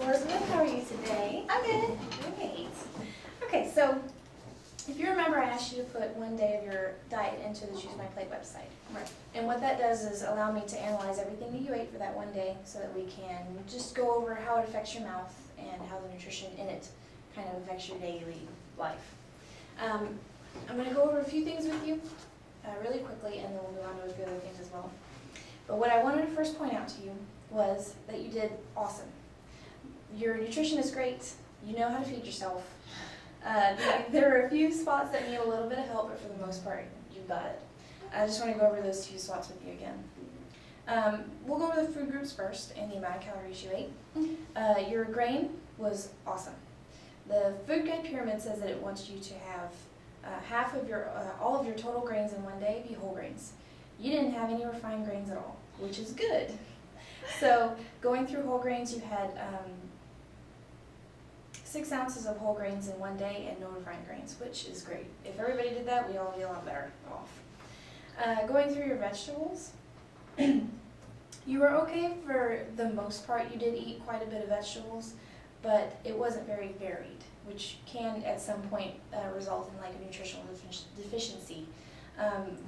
Elizabeth. How are you today? I'm good. Great. Okay, so if you remember, I asked you to put one day of your diet into the Choose My Plate website. Right. And what that does is allow me to analyze everything that you ate for that one day so that we can just go over how it affects your mouth and how the nutrition in it kind of affects your daily life. I'm going to go over a few things with you really quickly, and then we'll move on to a few other things as well. But what I wanted to first point out to you was that you did awesome. Your nutrition is great. You know how to feed yourself. There are a few spots that need a little bit of help, but for the most part, you've got it. I just want to go over those few spots with you again. We'll go over the food groups first and the amount of calories you ate. Your grain was awesome. The food guide pyramid says that it wants you to have half of your, all of your total grains in one day be whole grains. You didn't have any refined grains at all, which is good. So going through whole grains, you had 6 ounces of whole grains in one day and no refined grains, which is great. If everybody did that, we'd all be a lot better off. Going through your vegetables, you were okay for the most part. You did eat quite a bit of vegetables, but it wasn't very varied, which can at some point result in like a nutritional deficiency.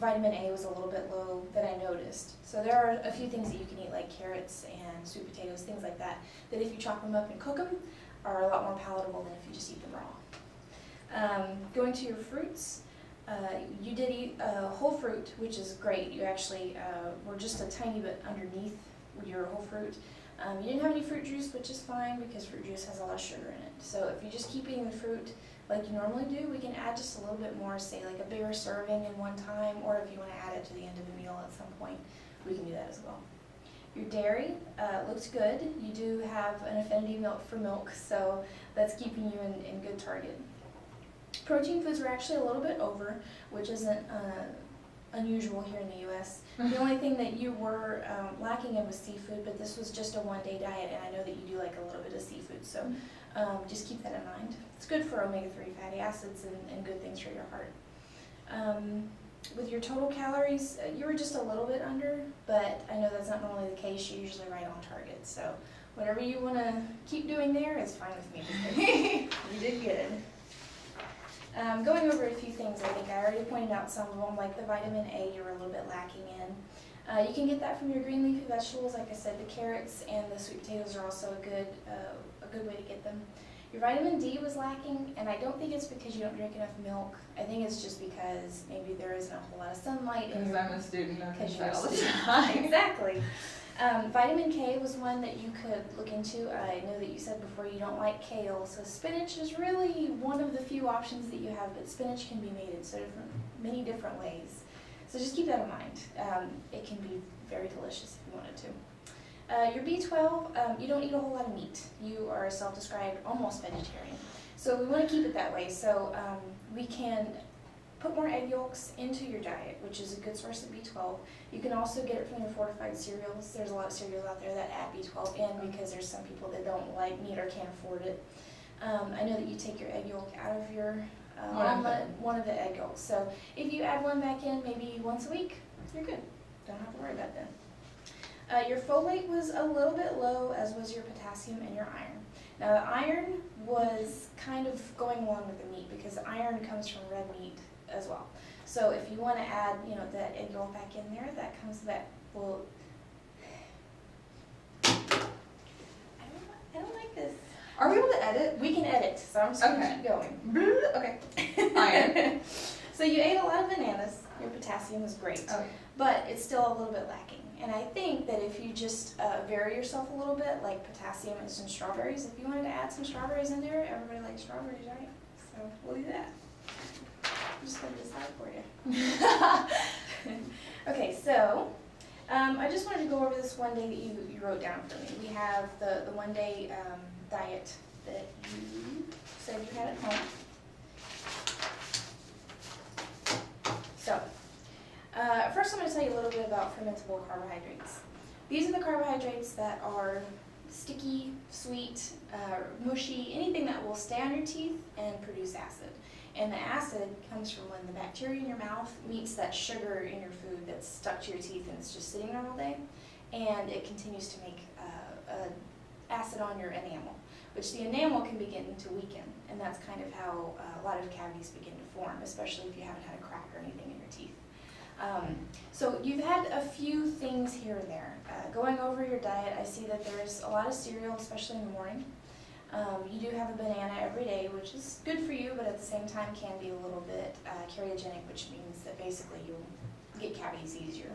Vitamin A was a little bit low that I noticed. So there are a few things that you can eat, like carrots and sweet potatoes, things like that, that if you chop them up and cook them, are a lot more palatable than if you just eat them raw. Going to your fruits, you did eat whole fruit, which is great. You actually were just a tiny bit underneath your whole fruit. You didn't have any fruit juice, which is fine because fruit juice has a lot of sugar in it. So if you just keep eating the fruit like you normally do, we can add just a little bit more, say like a bigger serving in one time, or if you want to add it to the end of the meal at some point, we can do that as well. Your dairy looks good. You do have an affinity for milk, so that's keeping you in good target. Protein foods were actually a little bit over, which isn't unusual here in the U.S. The only thing that you were lacking in was seafood, but this was just a one-day diet, and I know that you do like a little bit of seafood, so just keep that in mind. It's good for omega-3 fatty acids and good things for your heart. With your total calories, you were just a little bit under, but I know that's not normally the case. You're usually right on target, so whatever you want to keep doing there is fine with me. You did good. Going over a few things, I think I already pointed out some of them, like the vitamin A you were a little bit lacking in. You can get that from your green leafy vegetables. Like I said, the carrots and the sweet potatoes are also a good way to get them. Your vitamin D was lacking, and I don't think it's because you don't drink enough milk. I think it's just because maybe there isn't a whole lot of sunlight. Because I'm a student, Because you're all a the student. time. Exactly. Vitamin K was one that you could look into. I know that you said before you don't like kale, so spinach is really one of the few options that you have, but spinach can be made in many different ways. So just keep that in mind. It can be very delicious if you wanted to. Your B12, you don't eat a whole lot of meat. You are self-described almost vegetarian. So we want to keep it that way. So we can put more egg yolks into your diet, which is a good source of B12. You can also get it from your fortified cereals. There's a lot of cereals out there that add B12 in because there's some people that don't like meat or can't afford it. I know that you take your egg yolk out of your omelet, one of the egg yolks. So if you add one back in maybe once a week, you're good. Don't have to worry about that. Your folate was a little bit low, as was your potassium and your iron. Now the iron was kind of going along with the meat because iron comes from red meat as well. So if you want to add, that egg yolk back in there, that comes back. Well, I don't like this. Are we able to edit? We can edit, so I'm just going to keep going. Okay. Iron. So you ate a lot of bananas. Your potassium is great, Okay. but it's still a little bit lacking. And I think that if you just vary yourself a little bit, like potassium and some strawberries, if you wanted to add some strawberries in there, everybody likes strawberries, right? So we'll do that. I'm just going to decide for you. Okay, so I just wanted to go over this one day that you wrote down for me. We have the one-day diet that you said you had at home. So, first I'm going to tell you a little bit about fermentable carbohydrates. These are the carbohydrates that are sticky, sweet, mushy, anything that will stay on your teeth and produce acid. And the acid comes from when the bacteria in your mouth meets that sugar in your food that's stuck to your teeth and it's just sitting there all day, and it continues to make acid on your enamel, which the enamel can begin to weaken, and that's kind of how a lot of cavities begin to form, especially if you haven't had a crack or anything in your teeth. So you've had a few things here and there. Going over your diet, I see that there's a lot of cereal, especially in the morning. You do have a banana every day, which is good for you, but at the same time can be a little bit cariogenic, which means that basically you'll get cavities easier.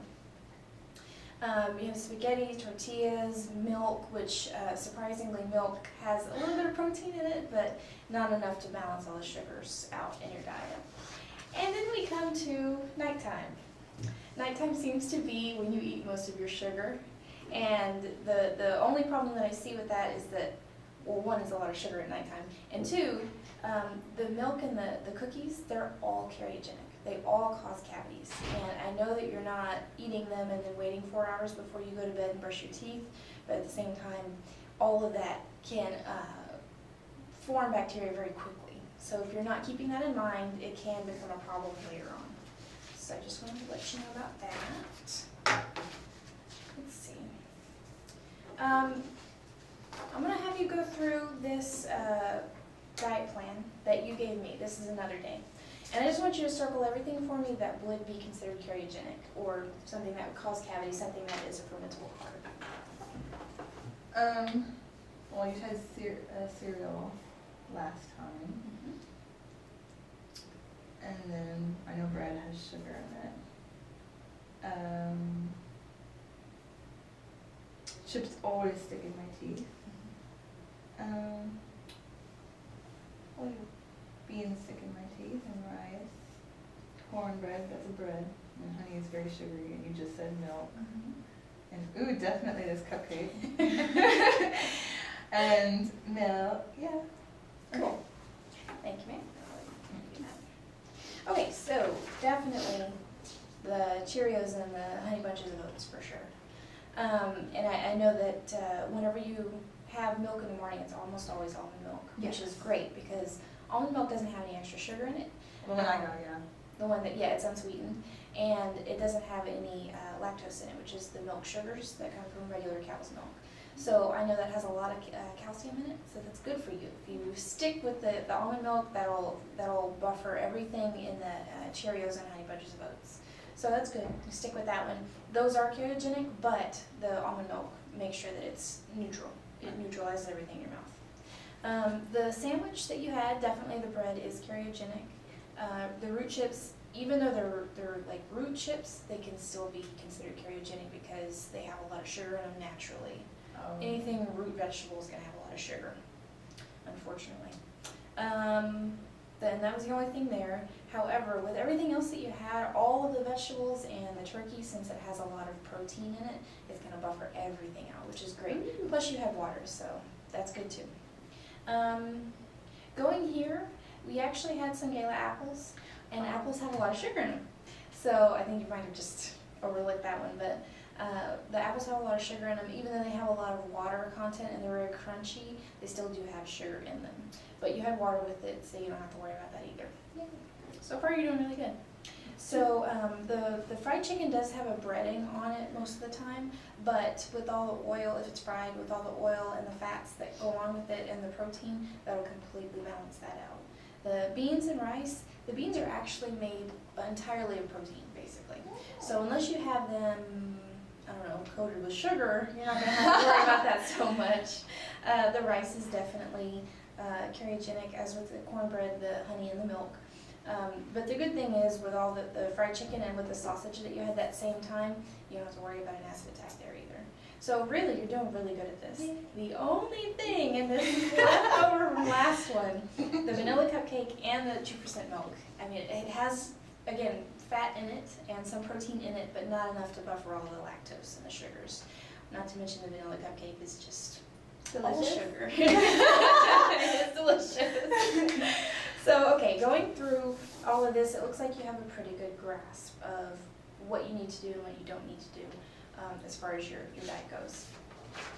You have spaghetti, tortillas, milk, which surprisingly milk has a little bit of protein in it, but not enough to balance all the sugars out in your diet. And then we come to nighttime. Nighttime seems to be when you eat most of your sugar, and the only problem that I see with that is that, well, one, is a lot of sugar at nighttime, and two, the milk and the cookies, they're all cariogenic. They all cause cavities, and I know that you're not eating them and then waiting 4 hours before you go to bed and brush your teeth, but at the same time, all of that can form bacteria very quickly. So if you're not keeping that in mind, it can become a problem later on. So I just wanted to let you know about that. Let's see. I'm going to have you go through this diet plan that you gave me. This is another day. And I just want you to circle everything for me that would be considered cariogenic, or something that would cause cavities, something that is a fermentable carb. Well, you had cereal last time. And then I know bread has sugar in it. Chips always stick in my teeth. Well, beans stick in my teeth, and rice. Cornbread, that's a bread. And honey is very sugary, and you just said milk. And ooh, definitely this cupcake. And milk, yeah. Cool. Thank you, ma'am. Okay, so definitely the Cheerios and the Honey Bunches of Oats for sure. And I know that whenever you have milk in the morning, it's almost always almond milk, which is great because almond milk doesn't have any extra sugar in it. The one I got, yeah. The one that, yeah, it's unsweetened, and it doesn't have any lactose in it, which is the milk sugars that come from regular cow's milk. So I know that has a lot of calcium in it, so that's good for you. If you stick with the almond milk, that'll buffer everything in the Cheerios and Honey Bunches of Oats. So that's good. You stick with that one. Those are cariogenic, but the almond milk makes sure that it's neutral. It neutralizes everything in your mouth. The sandwich that you had, definitely the bread is cariogenic. The root chips, even though they're like root chips, they can still be considered cariogenic because they have a lot of sugar in them naturally. Anything root vegetable is going to have a lot of sugar, unfortunately. Then that was the only thing there. However, with everything else that you had, all of the vegetables and the turkey, since it has a lot of protein in it, it's going to buffer everything out, which is great. Plus you had water, so that's good too. Going here, we actually had some gala apples, and apples have a lot of sugar in them. So I think you might have just overlooked that one, but the apples have a lot of sugar in them. Even though they have a lot of water content and they're very crunchy, they still do have sugar in them. But you had water with it, so you don't have to worry about that either. So far you're doing really good. So the fried chicken does have a breading on it most of the time, but with all the oil, if it's fried, with all the oil and the fats that go along with it and the protein, that'll completely balance that out. The beans and rice, the beans are actually made entirely of protein, basically. So unless you have them, I don't know, coated with sugar, you're not going to have to worry about that so much. The rice is definitely cariogenic, as with the cornbread, the honey, and the milk. But the good thing is, with all the fried chicken and with the sausage that you had that same time, you don't have to worry about an acid attack there either. So really, you're doing really good at this. The only thing, and this is left over from last one, the vanilla cupcake and the 2% milk. I mean, it has, again, fat in it and some protein in it, but not enough to buffer all the lactose and the sugars. Not to mention the vanilla cupcake is just all sugar. It is delicious. So, okay, going through all of this, it looks like you have a pretty good grasp of what you need to do and what you don't need to do as far as your diet goes.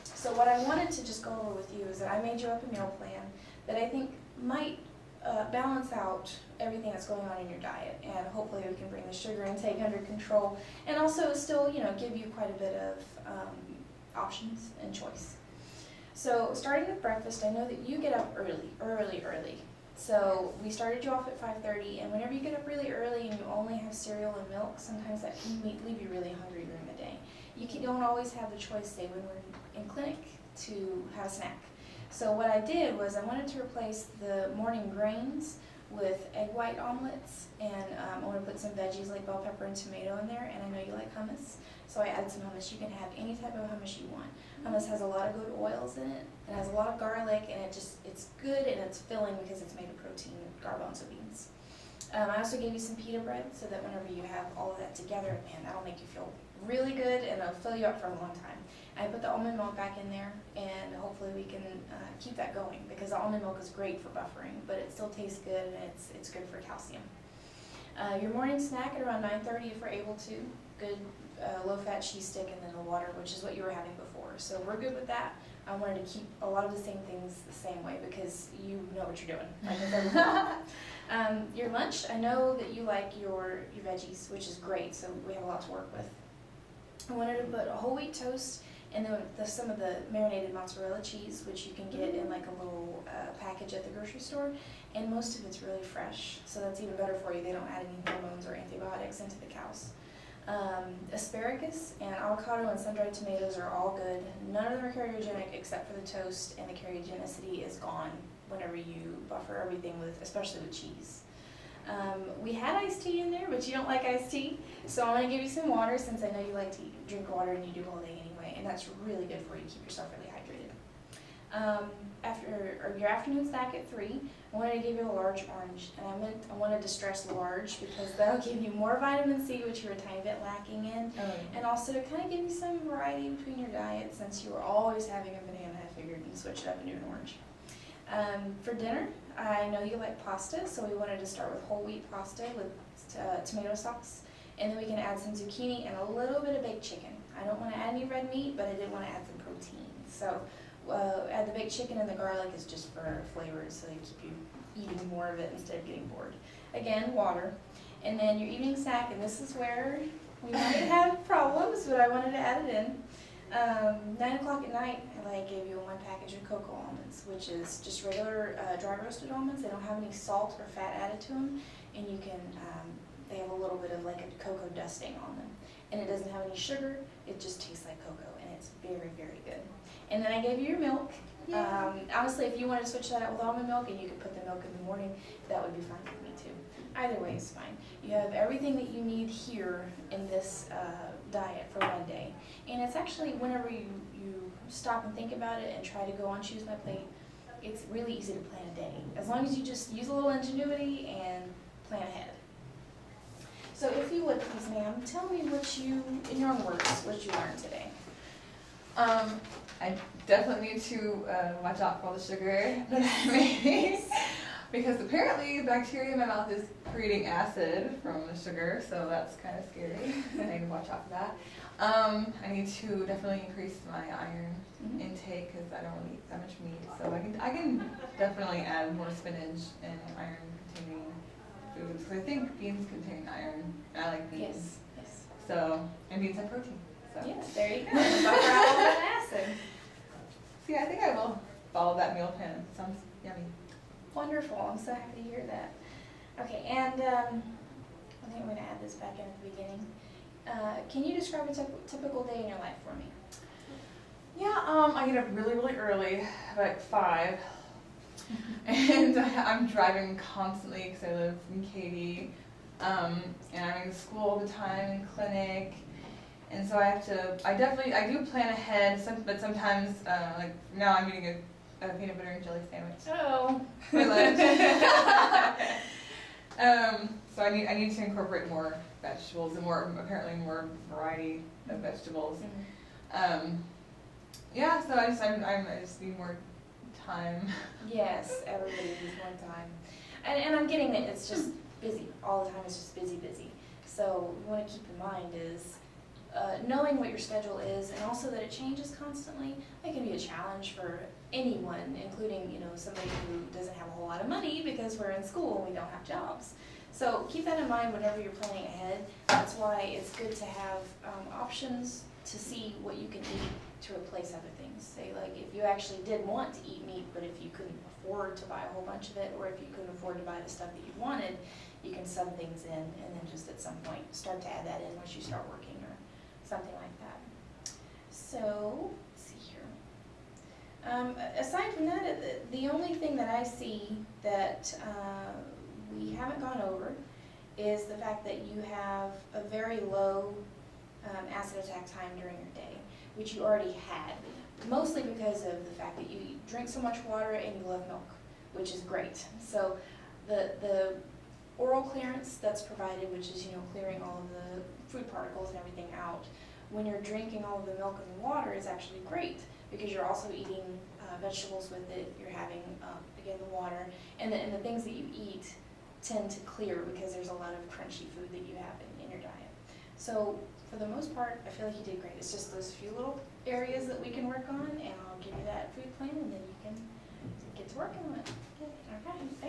So what I wanted to just go over with you is that I made you up a meal plan that I think might balance out everything that's going on in your diet, and hopefully we can bring the sugar intake under control and also still, you know, give you quite a bit of options and choice. So starting with breakfast, I know that you get up early. So we started you off at 5:30, and whenever you get up really early and you only have cereal and milk, sometimes that can leave you really hungry during the day. Don't always have the choice, say when we're in clinic, to have a snack. So what I did was I wanted to replace the morning grains with egg white omelets, and I want to put some veggies like bell pepper and tomato in there, and I know you like hummus, so I added some hummus. You can have any type of hummus you want. Hummus has a lot of good oils in it, it has a lot of garlic, and it's good and it's filling because it's made of protein, garbanzo beans. I also gave you some pita bread so that whenever you have all of that together, man, that'll make you feel really good and it'll fill you up for a long time. I put the almond milk back in there, and hopefully we can keep that going because the almond milk is great for buffering, but it still tastes good and it's good for calcium. Your morning snack at around 9:30 if we're able to. Good low-fat cheese stick and then the water, which is what you were having before. So we're good with that. I wanted to keep a lot of the same things the same way because you know what you're doing. Like with everything. Your lunch, I know that you like your veggies, which is great, so we have a lot to work with. I wanted to put a whole wheat toast and then some of the marinated mozzarella cheese, which you can get in like a little package at the grocery store, and most of it's really fresh, so that's even better for you. They don't add any hormones or antibiotics into the cows. Asparagus and avocado and sun-dried tomatoes are all good. None of them are carcinogenic except for the toast, and the carcinogenicity is gone whenever you buffer everything with, especially with cheese. We had iced tea in there, but you don't like iced tea, so I'm going to give you some water since I know you like to drink water and you do all day anyway, and that's really good for you to keep yourself really hydrated. After your afternoon snack at 3, I wanted to give you a large orange, and I wanted to stress large because that'll give you more vitamin C, which you're a tiny bit lacking in, and also to kind of give you some variety between your diet since you were always having a banana. I figured you'd switch it up and do an orange. For dinner, I know you like pasta, so we wanted to start with whole wheat pasta with tomato sauce, and then we can add some zucchini and a little bit of baked chicken. I don't want to add any red meat, but I did want to add some protein. So add the baked chicken, and the garlic is just for flavors, so they keep you eating more of it instead of getting bored. Again, water. And then your evening snack, and this is where we might have problems, but I wanted to add it in. 9 o'clock at night, I gave you one package of cocoa almonds, which is just regular dry roasted almonds. They don't have any salt or fat added to them, and you can, they have a little bit of like a cocoa dusting on them. And it doesn't have any sugar, it just tastes like cocoa, and it's very, very good. And then I gave you your milk. Honestly, if you wanted to switch that out with almond milk and you could put the milk in the morning, that would be fine with me too. Either way is fine. You have everything that you need here in this diet for one day. And it's actually, whenever you stop and think about it and try to go on Choose My Plate, it's really easy to plan a day. As long as you just use a little ingenuity and plan ahead. So if you would please, ma'am, tell me in your own words, what you learned today. I definitely need to watch out for all the sugar that I make because apparently the bacteria in my mouth is creating acid from the sugar, so that's kind of scary. I need to watch out for that. I need to definitely increase my iron intake because I don't really eat that much meat, so I can definitely add more spinach and iron-containing foods. I think beans contain iron, and I like beans. Yes. So, and beans have protein. So. Yes, there you go. Buffer out all that acid. See, I think I will follow that meal plan. It sounds yummy. Wonderful. I'm so happy to hear that. Okay, and I think we're going to add this back in at the beginning. Can you describe a typical day in your life for me? Yeah, I get up really, really early, about 5. And I'm driving constantly because I live in Katy. And I'm in school all the time, in clinic. And so I do plan ahead, but sometimes, like now I'm eating a peanut butter and jelly sandwich. Oh. For lunch. So I need to incorporate more vegetables and apparently more variety of vegetables. Yeah, so I just need more time. Yes, everybody needs more time. And I'm getting that it's just busy. All the time it's just busy. So what you want to keep in mind is knowing what your schedule is, and also that it changes constantly. It can be a challenge for anyone, including somebody who doesn't have a whole lot of money because we're in school and we don't have jobs. So keep that in mind whenever you're planning ahead. That's why it's good to have options to see what you can eat to replace other things. Say like if you actually did want to eat meat, but if you couldn't afford to buy a whole bunch of it, or if you couldn't afford to buy the stuff that you wanted, you can sub things in and then just at some point start to add that in once you start working or something like that. So, let's see here. Aside from that, the only thing that I see that we haven't gone over is the fact that you have a very low acid attack time during your day, which you already had, mostly because of the fact that you drink so much water and you love milk, which is great. So the oral clearance that's provided, which is, you know, clearing all of the food particles and everything out, when you're drinking all of the milk and the water is actually great because you're also eating vegetables with it, you're having, again, the water, and the things that you eat tend to clear because there's a lot of crunchy food that you have in your diet. So for the most part, I feel like you did great. It's just those few little areas that we can work on, and I'll give you that food plan, and then you can get to working on it. Okay,